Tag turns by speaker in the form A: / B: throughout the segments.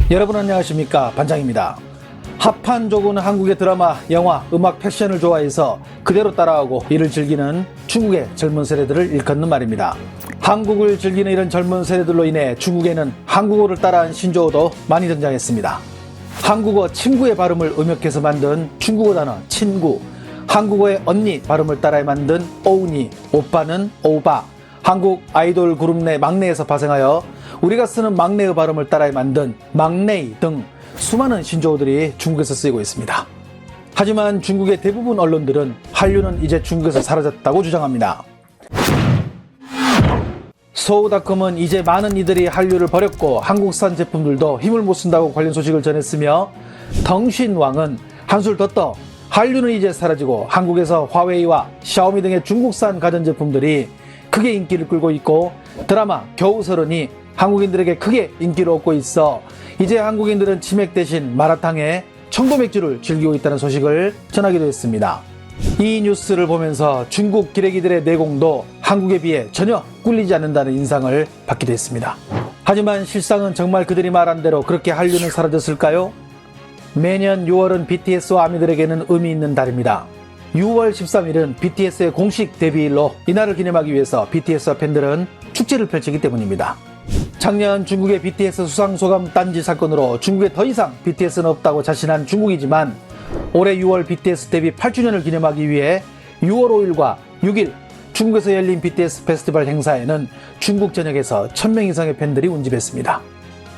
A: 여러분 안녕하십니까, 반장입니다. 합한족은 한국의 드라마, 영화, 음악, 패션을 좋아해서 그대로 따라하고 이를 즐기는 중국의 젊은 세대들을 일컫는 말입니다. 한국을 즐기는 이런 젊은 세대들로 인해 중국에는 한국어를 따라한 신조어도 많이 등장했습니다. 한국어 친구의 발음을 음역해서 만든 중국어 단어 친구, 한국어의 언니 발음을 따라 만든 오우니, 오빠는 오바, 한국 아이돌 그룹 내 막내에서 파생하여 우리가 쓰는 막내의 발음을 따라 만든 막내이 등 수많은 신조어들이 중국에서 쓰이고 있습니다. 하지만 중국의 대부분 언론들은 한류는 이제 중국에서 사라졌다고 주장합니다. 소우닷컴은 이제 많은 이들이 한류를 버렸고 한국산 제품들도 힘을 못 쓴다고 관련 소식을 전했으며, 덩신왕은 한술 더 떠 한류는 이제 사라지고 한국에서 화웨이와 샤오미 등의 중국산 가전제품들이 크게 인기를 끌고 있고 드라마 겨우서른이 한국인들에게 크게 인기를 얻고 있어 이제 한국인들은 치맥 대신 마라탕에 청도맥주를 즐기고 있다는 소식을 전하기도 했습니다. 이 뉴스를 보면서 중국 기레기들의 내공도 한국에 비해 전혀 꿀리지 않는다는 인상을 받기도 했습니다. 하지만 실상은 정말 그들이 말한 대로 그렇게 한류는 사라졌을까요? 매년 6월은 BTS와 아미들에게는 의미 있는 달입니다. 6월 13일은 BTS의 공식 데뷔일로 이날을 기념하기 위해서 BTS와 팬들은 축제를 펼치기 때문입니다. 작년 중국의 BTS 수상소감 딴지 사건으로 중국에 더 이상 BTS는 없다고 자신한 중국이지만, 올해 6월 BTS 데뷔 8주년을 기념하기 위해 6월 5일과 6일 중국에서 열린 BTS 페스티벌 행사에는 중국 전역에서 1000명 이상의 팬들이 운집했습니다.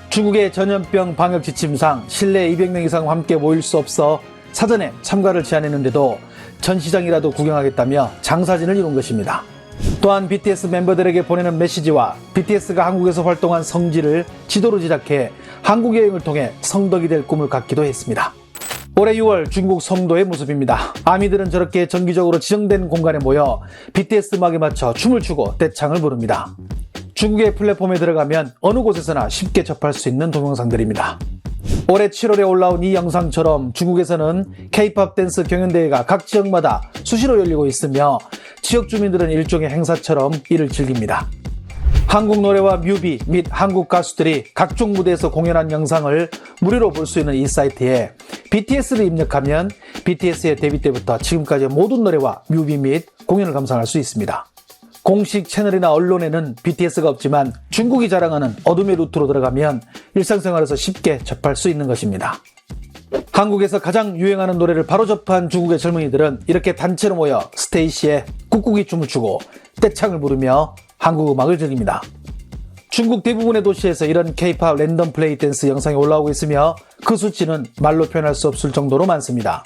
A: 중국의 전염병 방역 지침상 실내 200명 이상 함께 모일 수 없어 사전에 참가를 제한했는데도 전시장이라도 구경하겠다며 장사진을 이룬 것입니다. 또한 BTS 멤버들에게 보내는 메시지와 BTS가 한국에서 활동한 성지를 지도로 제작해 한국 여행을 통해 성덕이 될 꿈을 갖기도 했습니다. 올해 6월 중국 성도의 모습입니다. 아미들은 저렇게 정기적으로 지정된 공간에 모여 BTS 음악에 맞춰 춤을 추고 떼창을 부릅니다. 중국의 플랫폼에 들어가면 어느 곳에서나 쉽게 접할 수 있는 동영상들입니다. 올해 7월에 올라온 이 영상처럼 중국에서는 K-POP 댄스 경연대회가 각 지역마다 수시로 열리고 있으며 지역 주민들은 일종의 행사처럼 이를 즐깁니다. 한국 노래와 뮤비 및 한국 가수들이 각종 무대에서 공연한 영상을 무료로 볼 수 있는 이 사이트에 BTS를 입력하면 BTS의 데뷔 때부터 지금까지의 모든 노래와 뮤비 및 공연을 감상할 수 있습니다. 공식 채널이나 언론에는 BTS가 없지만 중국이 자랑하는 어둠의 루트로 들어가면 일상생활에서 쉽게 접할 수 있는 것입니다. 한국에서 가장 유행하는 노래를 바로 접한 중국의 젊은이들은 이렇게 단체로 모여 스테이시에 꾹꾹이 춤을 추고 떼창을 부르며 한국 음악을 즐깁니다. 중국 대부분의 도시에서 이런 K-POP 랜덤 플레이 댄스 영상이 올라오고 있으며 그 수치는 말로 표현할 수 없을 정도로 많습니다.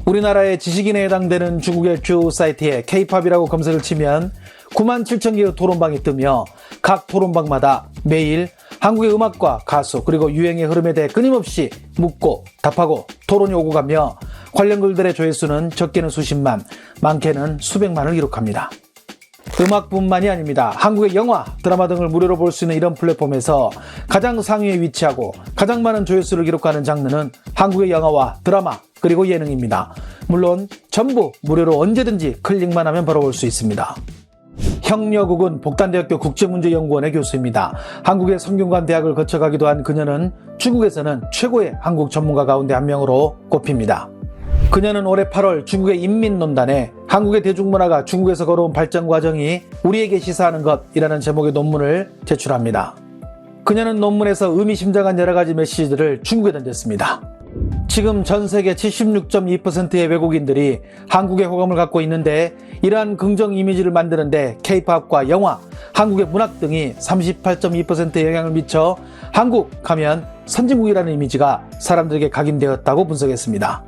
A: 우리나라의 지식인에 해당되는 중국의 주 사이트에 K-POP이라고 검색을 치면 97,000개의 토론방이 뜨며 각 토론방마다 매일 한국의 음악과 가수 그리고 유행의 흐름에 대해 끊임없이 묻고 답하고 토론이 오고 가며 관련 글들의 조회수는 적게는 수십만, 많게는 수백만을 기록합니다. 음악뿐만이 아닙니다. 한국의 영화, 드라마 등을 무료로 볼 수 있는 이런 플랫폼에서 가장 상위에 위치하고 가장 많은 조회수를 기록하는 장르는 한국의 영화와 드라마 그리고 예능입니다. 물론 전부 무료로 언제든지 클릭만 하면 벌어볼 수 있습니다. 형여국은 복단대학교 국제문제연구원의 교수입니다. 한국의 성균관 대학을 거쳐가기도 한 그녀는 중국에서는 최고의 한국 전문가 가운데 한 명으로 꼽힙니다. 그녀는 올해 8월 중국의 인민논단에 한국의 대중문화가 중국에서 걸어온 발전 과정이 우리에게 시사하는 것이라는 제목의 논문을 제출합니다. 그녀는 논문에서 의미심장한 여러 가지 메시지들을 중국에 던졌습니다. 지금 전 세계 76.2%의 외국인들이 한국의 호감을 갖고 있는데 이러한 긍정 이미지를 만드는데 K-POP과 영화, 한국의 문학 등이 38.2%의 영향을 미쳐 한국 하면 선진국이라는 이미지가 사람들에게 각인되었다고 분석했습니다.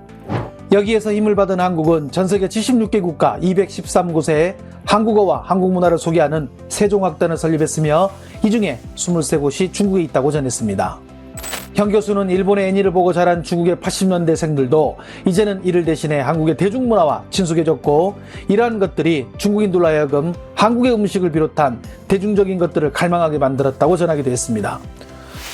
A: 여기에서 힘을 받은 한국은 전 세계 76개 국가 213곳에 한국어와 한국 문화를 소개하는 세종학단을 설립했으며 이 중에 23곳이 중국에 있다고 전했습니다. 형 교수는 일본의 애니를 보고 자란 중국의 80년대생들도 이제는 이를 대신해 한국의 대중문화와 친숙해졌고 이러한 것들이 중국인들로 하여금 한국의 음식을 비롯한 대중적인 것들을 갈망하게 만들었다고 전하기도 했습니다.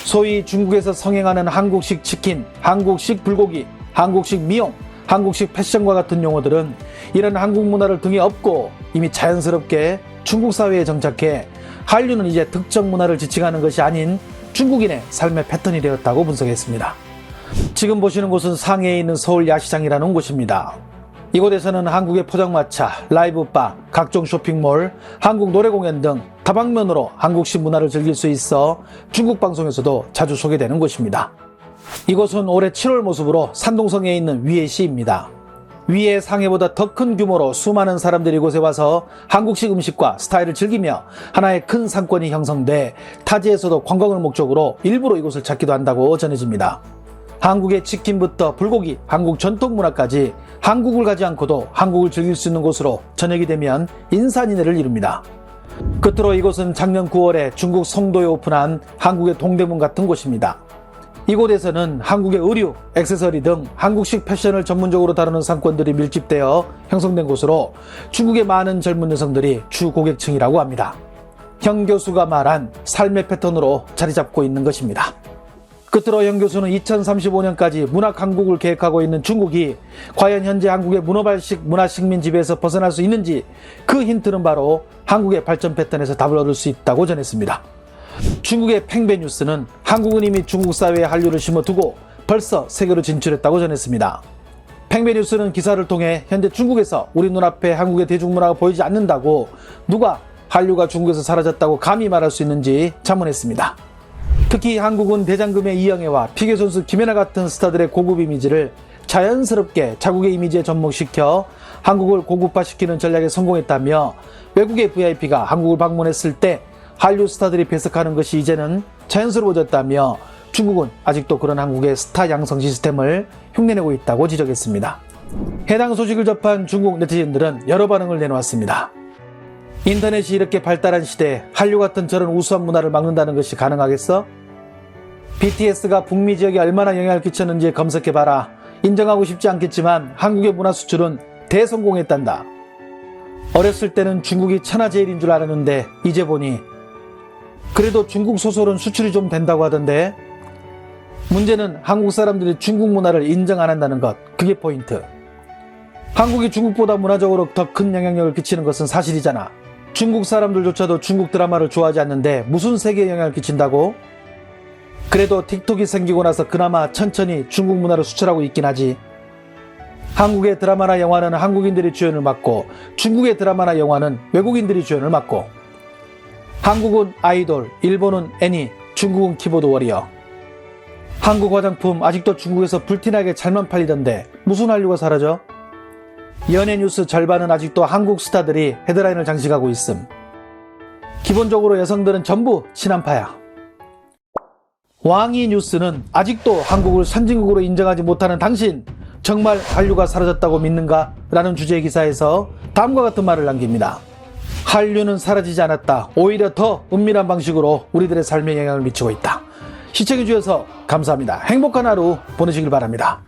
A: 소위 중국에서 성행하는 한국식 치킨, 한국식 불고기, 한국식 미용, 한국식 패션과 같은 용어들은 이런 한국 문화를 등에 업고 이미 자연스럽게 중국 사회에 정착해 한류는 이제 특정 문화를 지칭하는 것이 아닌 중국인의 삶의 패턴이 되었다고 분석했습니다. 지금 보시는 곳은 상해에 있는 서울 야시장이라는 곳입니다. 이곳에서는 한국의 포장마차, 라이브바, 각종 쇼핑몰, 한국 노래공연 등 다방면으로 한국식 문화를 즐길 수 있어 중국 방송에서도 자주 소개되는 곳입니다. 이곳은 올해 7월 모습으로 산동성에 있는 위에시입니다. 위에 상해보다 더 큰 규모로 수많은 사람들이 이곳에 와서 한국식 음식과 스타일을 즐기며 하나의 큰 상권이 형성돼 타지에서도 관광을 목적으로 일부러 이곳을 찾기도 한다고 전해집니다. 한국의 치킨부터 불고기, 한국 전통 문화까지 한국을 가지 않고도 한국을 즐길 수 있는 곳으로 저녁이 되면 인산인해를 이룹니다. 끝으로 이곳은 작년 9월에 중국 송도에 오픈한 한국의 동대문 같은 곳입니다. 이곳에서는 한국의 의류, 액세서리 등 한국식 패션을 전문적으로 다루는 상권들이 밀집되어 형성된 곳으로 중국의 많은 젊은 여성들이 주 고객층이라고 합니다. 형 교수가 말한 삶의 패턴으로 자리 잡고 있는 것입니다. 끝으로 형 교수는 2035년까지 문학 강국을 계획하고 있는 중국이 과연 현재 한국의 문어발식 문화식민 지배에서 벗어날 수 있는지 그 힌트는 바로 한국의 발전 패턴에서 답을 얻을 수 있다고 전했습니다. 중국의 팽배뉴스는 한국은 이미 중국 사회에 한류를 심어두고 벌써 세계로 진출했다고 전했습니다. 팽배뉴스는 기사를 통해 현재 중국에서 우리 눈앞에 한국의 대중문화가 보이지 않는다고 누가 한류가 중국에서 사라졌다고 감히 말할 수 있는지 자문했습니다. 특히 한국은 대장금의 이영애와 피겨선수 김연아 같은 스타들의 고급 이미지를 자연스럽게 자국의 이미지에 접목시켜 한국을 고급화시키는 전략에 성공했다며 외국의 VIP가 한국을 방문했을 때 한류 스타들이 배석하는 것이 이제는 자연스러워졌다며 중국은 아직도 그런 한국의 스타 양성 시스템을 흉내내고 있다고 지적했습니다. 해당 소식을 접한 중국 네티즌들은 여러 반응을 내놓았습니다. 인터넷이 이렇게 발달한 시대에 한류 같은 저런 우수한 문화를 막는다는 것이 가능하겠어? BTS가 북미 지역에 얼마나 영향을 끼쳤는지 검색해봐라. 인정하고 싶지 않겠지만 한국의 문화 수출은 대성공했단다. 어렸을 때는 중국이 천하제일인 줄 알았는데 이제 보니 그래도 중국 소설은 수출이 좀 된다고 하던데. 문제는 한국 사람들이 중국 문화를 인정 안 한다는 것, 그게 포인트. 한국이 중국보다 문화적으로 더 큰 영향력을 끼치는 것은 사실이잖아. 중국 사람들조차도 중국 드라마를 좋아하지 않는데 무슨 세계에 영향을 끼친다고? 그래도 틱톡이 생기고 나서 그나마 천천히 중국 문화를 수출하고 있긴 하지. 한국의 드라마나 영화는 한국인들이 주연을 맡고 중국의 드라마나 영화는 외국인들이 주연을 맡고, 한국은 아이돌, 일본은 애니, 중국은 키보드 워리어. 한국 화장품 아직도 중국에서 불티나게 잘만 팔리던데 무슨 한류가 사라져? 연예 뉴스 절반은 아직도 한국 스타들이 헤드라인을 장식하고 있음. 기본적으로 여성들은 전부 친한파야. 왕이 뉴스는 아직도 한국을 선진국으로 인정하지 못하는 당신, 정말 한류가 사라졌다고 믿는가? 라는 주제의 기사에서 다음과 같은 말을 남깁니다. 한류는 사라지지 않았다. 오히려 더 은밀한 방식으로 우리들의 삶에 영향을 미치고 있다. 시청해주셔서 감사합니다. 행복한 하루 보내시길 바랍니다.